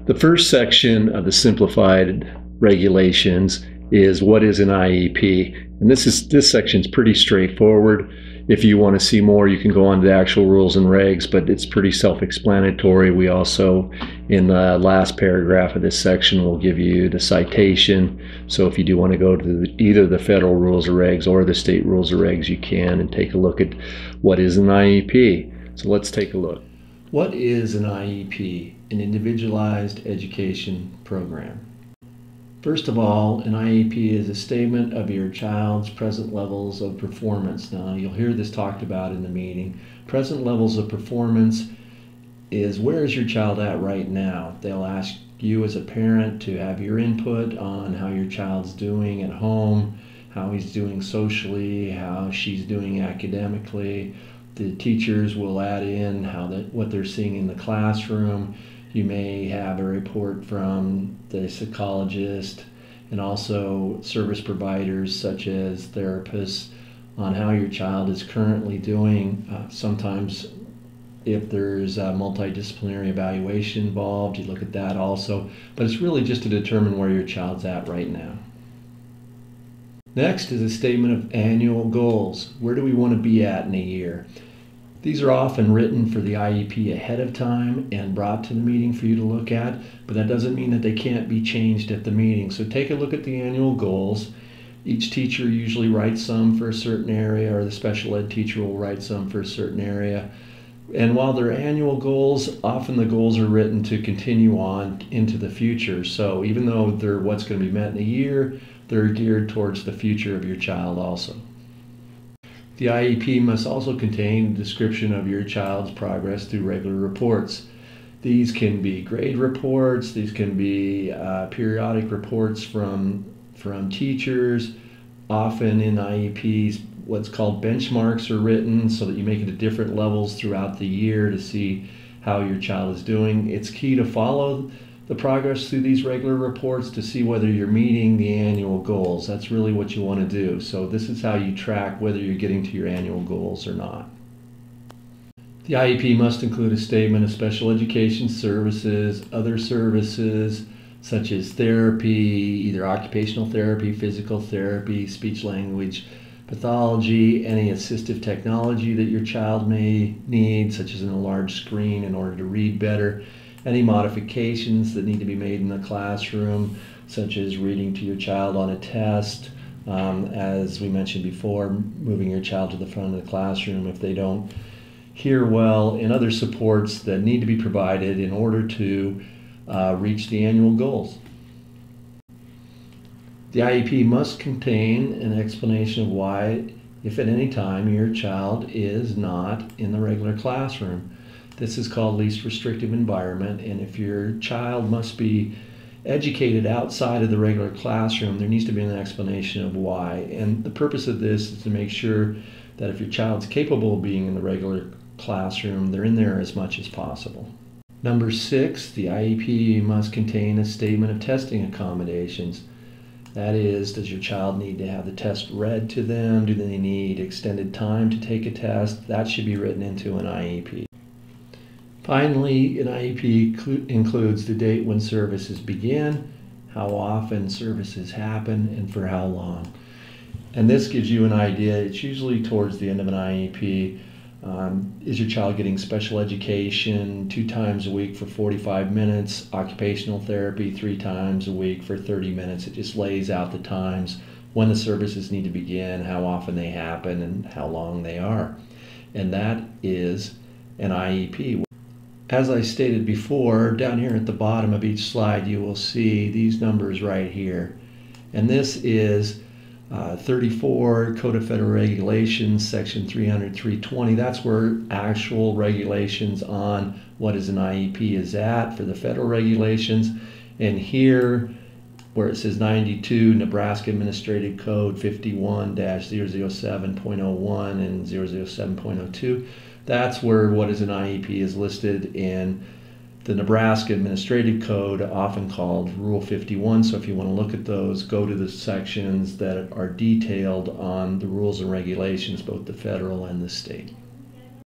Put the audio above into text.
The first section of the simplified regulations is what is an IEP, and this section is pretty straightforward. If you want to see more, you can go on to the actual rules and regs, but it's pretty self-explanatory. We also, in the last paragraph of this section, will give you the citation. So if you do want to go to either the federal rules or regs or the state rules or regs, you can and take a look at what is an IEP. So let's take a look. What is an IEP? An individualized education program. First of all, an IEP is a statement of your child's present levels of performance. Now, you'll hear this talked about in the meeting. Present levels of performance is where is your child at right now. They'll ask you as a parent to have your input on how your child's doing at home, how he's doing socially, how she's doing academically. The teachers will add in what they're seeing in the classroom. You may have a report from the psychologist and also service providers such as therapists on how your child is currently doing. Sometimes if there's a multidisciplinary evaluation involved, you look at that also. But it's really just to determine where your child's at right now. Next is a statement of annual goals. Where do we want to be at in a year? These are often written for the IEP ahead of time and brought to the meeting for you to look at, but that doesn't mean that they can't be changed at the meeting. So take a look at the annual goals. Each teacher usually writes some for a certain area, or the special ed teacher will write some for a certain area. And while they're annual goals, often the goals are written to continue on into the future. So even though they're what's going to be met in a year, they're geared towards the future of your child also. The IEP must also contain a description of your child's progress through regular reports. These can be grade reports, these can be periodic reports from teachers. Often in IEPs, what's called benchmarks are written so that you make it at different levels throughout the year to see how your child is doing. It's key to follow the progress through these regular reports to see whether you're meeting the annual goals. That's really what you want to do. So this is how you track whether you're getting to your annual goals or not. The IEP must include a statement of special education services, other services such as therapy, either occupational therapy, physical therapy, speech language pathology, any assistive technology that your child may need, such as a large screen in order to read better, any modifications that need to be made in the classroom, such as reading to your child on a test, as we mentioned before, moving your child to the front of the classroom if they don't hear well, and other supports that need to be provided in order to reach the annual goals. The IEP must contain an explanation of why, if at any time, your child is not in the regular classroom. This is called least restrictive environment, and if your child must be educated outside of the regular classroom, there needs to be an explanation of why. And the purpose of this is to make sure that if your child's capable of being in the regular classroom, they're in there as much as possible. Number 6, the IEP must contain a statement of testing accommodations. That is, does your child need to have the test read to them? Do they need extended time to take a test? That should be written into an IEP. Finally, an IEP includes the date when services begin, how often services happen, and for how long. And this gives you an idea. It's usually towards the end of an IEP. Is your child getting special education 2 times a week for 45 minutes, occupational therapy 3 times a week for 30 minutes? It just lays out the times, when the services need to begin, how often they happen, and how long they are. And that is an IEP. As I stated before, down here at the bottom of each slide, you will see these numbers right here. And this is 34 Code of Federal Regulations, Section 300-320. That's where actual regulations on what is an IEP is at for the federal regulations. And here, where it says 92, Nebraska Administrative Code 51-007.01 and 007.02, that's where what is an IEP is listed in the Nebraska Administrative Code, often called Rule 51. So if you want to look at those, go to the sections that are detailed on the rules and regulations, both the federal and the state.